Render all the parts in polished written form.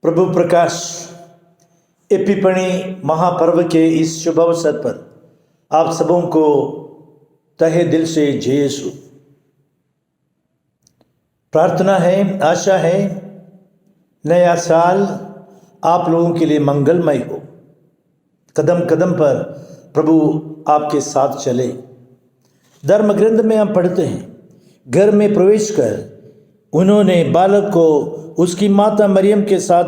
प्रभु प्रकाश Epiphany महापर्व के इस शुभ अवसर पर आप सबों को तहे दिल से जय यीशु। प्रार्थना है, आशा है नया साल आप लोगों के लिए मंगलमय हो। कदम कदम पर प्रभु आपके साथ चले। धर्म ग्रंथ में हम पढ़ते हैं, घर में प्रवेश कर उन्होंने बालक को उसकी माता मरियम के साथ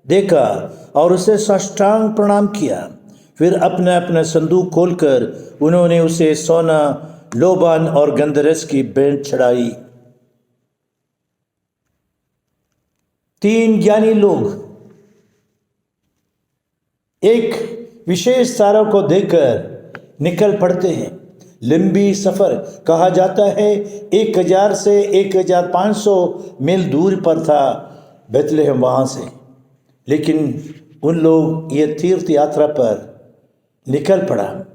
देखा और उसे साष्टांग प्रणाम किया। फिर अपने अपने संदूक खोलकर उन्होंने उसे सोना, लोबान और गंधरस की भेंट चढ़ाई। 3 ज्ञानी लोग एक विशेष तारा को देखकर निकल पड़ते हैं। लंबी सफ़र कहा जाता है 1000 से 1500 मील दूर पर था बेथलेहम वहाँ से, लेकिन उन लोग ये तीर्थ यात्रा पर निकल पड़ा।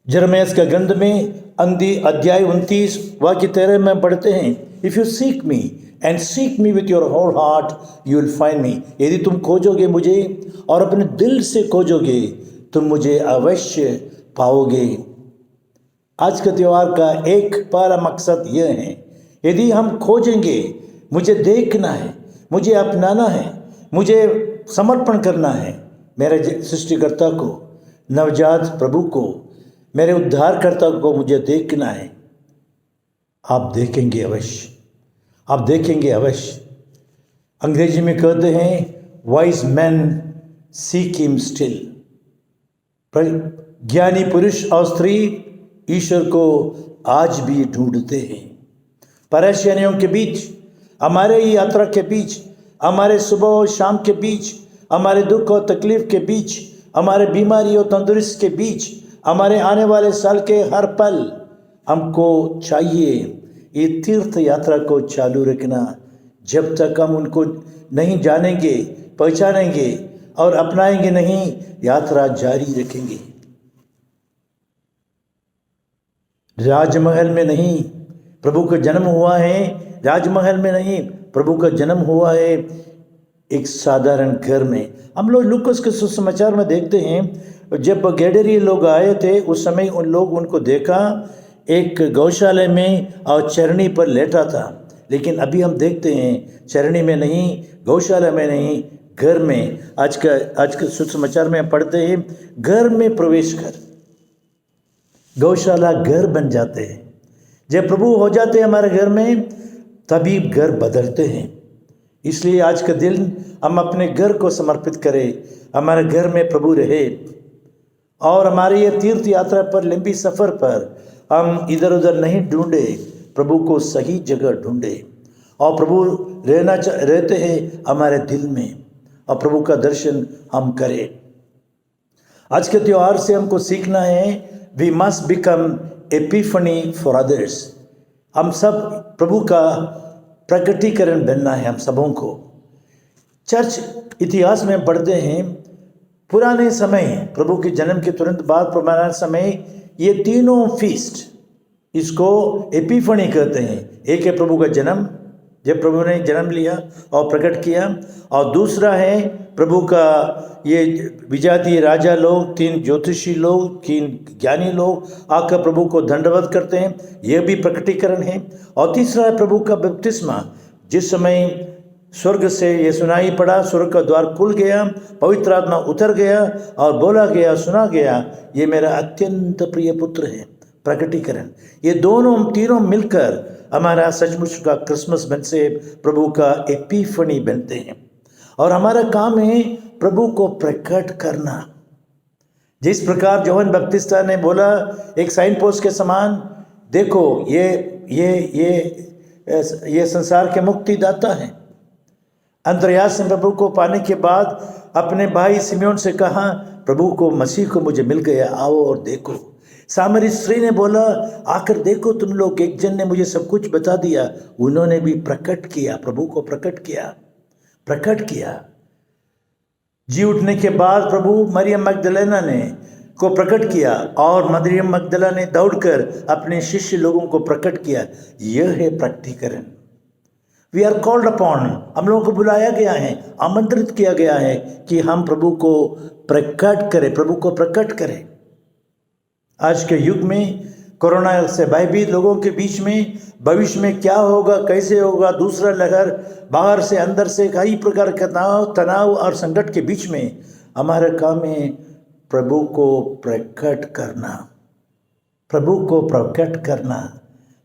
यिर्मयाह का ग्रंथ में अध्याय 29 वाक्य 13 में पढ़ते हैं, if you seek me and seek me with your whole heart you will find me. यदि तुम खोजोगे मुझे और अपने दिल से खोजोगे तुम मुझे अवश्य पाओगे। आज के त्यौहार का एक पहला मकसद यह है, यदि हम खोजेंगे, मुझे देखना है, मुझे अपनाना है, मुझे समर्पण करना है मेरे सृष्टिकर्ता को, नवजात प्रभु को, मेरे उद्धारकर्ता को मुझे देखना है। आप देखेंगे अवश्य, आप देखेंगे अवश्य। अंग्रेजी में कहते हैं wise man seek him still. ज्ञानी पुरुष और स्त्री ईश्वर को आज भी ढूंढते हैं। परेशानियों के बीच, हमारे यात्रा के बीच, हमारे सुबह और शाम के बीच, हमारे दुख और तकलीफ के बीच, हमारे बीमारी और तंदुरुस्त के बीच, हमारे आने वाले साल के हर पल हमको चाहिए ये तीर्थ यात्रा को चालू रखना। जब तक हम उनको नहीं जानेंगे, पहचानेंगे और अपनाएंगे नहीं, यात्रा जारी रखेंगे। राजमहल में नहीं, प्रभु का जन्म हुआ है। राजमहल में नहीं, प्रभु का जन्म हुआ है एक साधारण घर में। हम लोग लूकास के सुसमाचार में देखते हैं, जब गैडरी लोग आए थे उस समय उन लोग उनको देखा एक गौशाला में और चरनी पर लेटा था। लेकिन अभी हम देखते हैं चरनी में नहीं, गौशाला में नहीं, घर में। आज के सुसमाचार में हम पढ़ते हैं, घर में प्रवेश कर। गौशाला घर बन जाते हैं। जब प्रभु हो जाते हैं हमारे घर में, तभी घर बदलते हैं। इसलिए आज का दिन हम अपने घर को समर्पित करें, हमारे घर में प्रभु रहे और हमारी ये तीर्थ यात्रा पर, लंबी सफ़र पर हम इधर उधर नहीं ढूंढे, प्रभु को सही जगह ढूंढे और प्रभु रहते हैं हमारे दिल में और प्रभु का दर्शन हम करें। आज के त्यौहार से हमको सीखना है, we must become epiphany for others. हम सब प्रभु का प्रकटीकरण बनना है हम सबों को। चर्च इतिहास में पढ़ते हैं, पुराने समय प्रभु के जन्म के तुरंत बाद पुराना समय, ये तीनों फीस्ट इसको एपिफनी कहते हैं। एक है प्रभु का जन्म, जब प्रभु ने जन्म लिया और प्रकट किया, और दूसरा है प्रभु का ये विजातीय राजा लोग, 3 ज्योतिषी लोग, 3 ज्ञानी लोग आकर प्रभु को दंडवत करते हैं, यह भी प्रकटीकरण है। और तीसरा है प्रभु का बपतिस्मा, जिस समय स्वर्ग से ये सुनाई पड़ा, स्वर्ग का द्वार खुल गया, पवित्र आत्मा उतर गया और बोला गया, सुना गया, ये मेरा अत्यंत प्रिय पुत्र है। प्रकटीकरण, ये तीनों मिलकर हमारा सचमुच का क्रिसमस बन से प्रभु का एपिफनी बनते हैं। और हमारा काम है प्रभु को प्रकट करना। जिस प्रकार यूहन्ना बपतिस्ता ने बोला एक साइन पोस्ट के समान, देखो ये संसार के मुक्तिदाता हैं। अंतर्यास ने प्रभु को पाने के बाद अपने भाई सिमोन से कहा, प्रभु को, मसीह को मुझे मिल गया, आओ और देखो। सामरी स्त्री ने बोला, आकर देखो तुम लोग, एक जन ने मुझे सब कुछ बता दिया। उन्होंने भी प्रकट किया, प्रभु को प्रकट किया। जी उठने के बाद प्रभु मरियम मगदलेना को प्रकट किया और मरियम मगदला ने दौड़कर अपने शिष्य लोगों को प्रकट किया। यह है प्रकटीकरण। वी आर कॉल्ड अपॉन, हम लोगों को बुलाया गया है, आमंत्रित किया गया है कि हम प्रभु को प्रकट करें, प्रभु को प्रकट करें। आज के युग में कोरोना से भयभीत लोगों के बीच में भविष्य में क्या होगा, कैसे होगा, दूसरा लहर, बाहर से अंदर से कई प्रकार का तनाव और संकट के बीच में हमारा काम है प्रभु को प्रकट करना, प्रभु को प्रकट करना।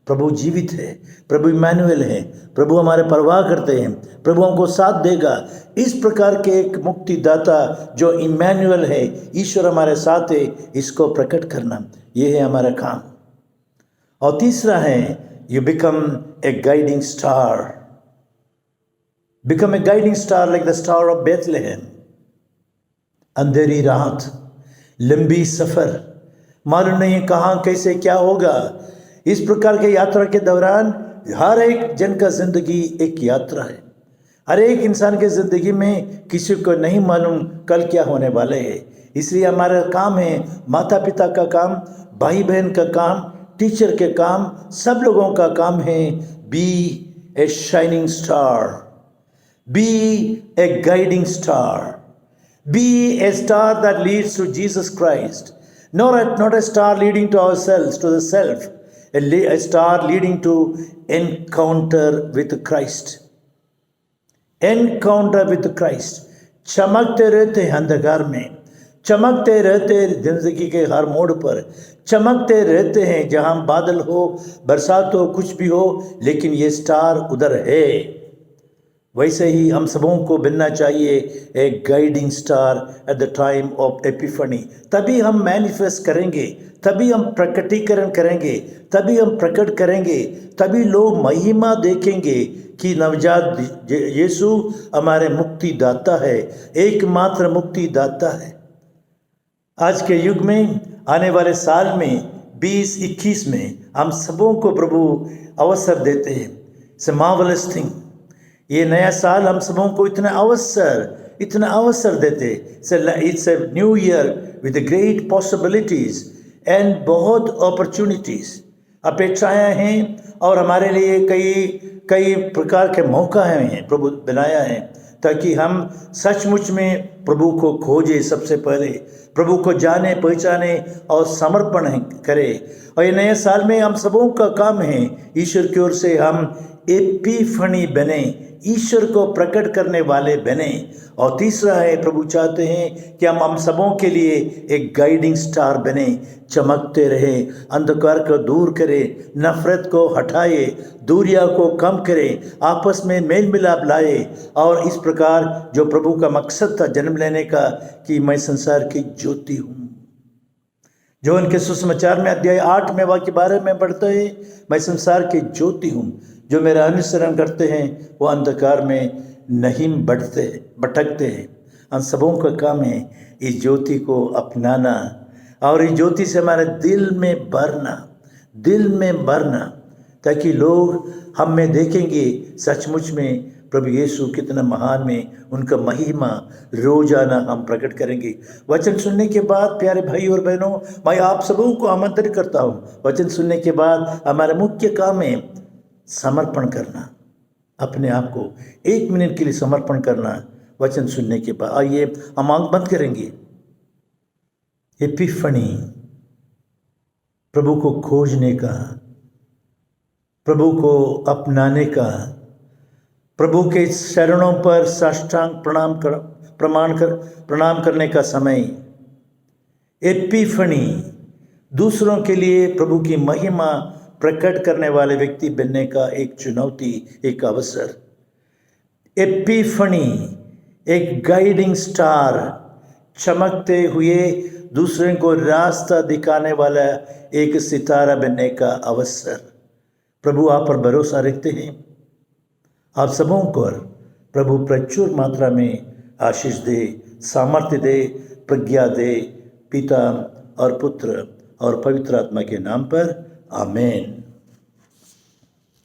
प्रभु जीवित है, प्रभु इमैनुएल है, प्रभु हमारे परवाह करते हैं, प्रभु हमको साथ देगा। इस प्रकार के एक मुक्तिदाता जो इमैनुएल है, ईश्वर हमारे साथ है, इसको प्रकट करना, ये है हमारा काम। और तीसरा है you become a guiding star, become a guiding star like the star of Bethlehem. अंधेरी रात, लंबी सफ़र, मालूम नहीं कहाँ कैसे क्या होगा। इस प्रकार के यात्रा के दौरान हर एक जन का ज़िंदगी एक यात्रा है। हर एक इंसान के ज़िंदगी में किसी को नहीं मालूम कल क्या होने वाले है। इसलिए हमारा काम है, माता पिता का काम, भाई बहन का काम, टीचर के काम, सब लोगों का काम है be a shining star, be a guiding star, be a star that leads to Jesus Christ, not a star leading to ourselves, to the self, a star leading to encounter with Christ, encounter with Christ। चमकते रहते हैं अंधकार में, चमकते रहते जिंदगी के हर मोड़ पर, चमकते रहते हैं जहाँ बादल हो, बरसात हो, कुछ भी हो, लेकिन ये स्टार उधर है। वैसे ही हम सबों को बनना चाहिए एक guiding star at the time of Epiphany. तभी हम मैनिफेस्ट करेंगे, तभी हम प्रकटीकरण करेंगे, तभी हम प्रकट करेंगे, तभी लोग महिमा देखेंगे कि नवजात यीशु हमारे मुक्तिदाता है, एकमात्र मुक्तिदाता है। आज के युग में, आने वाले साल में 2021 में हम सबों को प्रभु अवसर देते हैं। It's a marvellous thing. ये नया साल हम सबों को इतना अवसर देते। It's a new year with great possibilities and बहुत अपॉर्चुनिटीज़, अपेक्षाएं हैं और हमारे लिए कई प्रकार के मौका हैं प्रभु बनाया है, ताकि हम सचमुच में प्रभु को खोजें, सबसे पहले प्रभु को जाने, पहचाने और समर्पण करें। और ये नए साल में हम सबों का काम है ईश्वर की ओर से हम एपिफनी बने, ईश्वर को प्रकट करने वाले बने। और तीसरा है प्रभु चाहते हैं कि हम सबों के लिए एक गाइडिंग स्टार बने, चमकते रहे, अंधकार को दूर करें, नफरत को हटाए, दूरिया को कम करें, आपस में मेल मिलाप लाए। और इस प्रकार जो प्रभु का मकसद था जन्म लेने का कि मैं संसार की ज्योति हूँ, जो उनके सुसमाचार में अध्याय 8 में वाक्य 12 में पढ़ते हैं, मैं संसार की ज्योति हूँ, जो मेरा अनुसरण करते हैं वो अंधकार में नहीं भटकते हैं। हम सबों का काम है इस ज्योति को अपनाना और इस ज्योति से हमारे दिल में भरना, ताकि लोग हम में देखेंगे सचमुच में प्रभु यीशु कितना महान में, उनका महिमा रोजाना हम प्रकट करेंगे। वचन सुनने के बाद प्यारे भाई और बहनों, मैं आप सबों को आमंत्रित करता हूँ, वचन सुनने के बाद हमारा मुख्य काम है समर्पण करना, अपने आप को 1 मिनट के लिए समर्पण करना। वचन सुनने के बाद आइए हम आंख बंद करेंगे। एपिफनी, प्रभु को खोजने का, प्रभु को अपनाने का, प्रभु के चरणों पर साष्टांग प्रणाम करने का समय। एपिफनी, दूसरों के लिए प्रभु की महिमा प्रकट करने वाले व्यक्ति बनने का एक चुनौती, एक अवसर। एपिफनी, एक गाइडिंग स्टार, चमकते हुए दूसरे को रास्ता दिखाने वाला एक सितारा बनने का अवसर। प्रभु आप पर भरोसा रखते हैं, आप सबों को प्रभु प्रचुर मात्रा में आशीष दे, सामर्थ्य दे, प्रज्ञा दे, पिता और पुत्र और पवित्र आत्मा के नाम पर आमीन।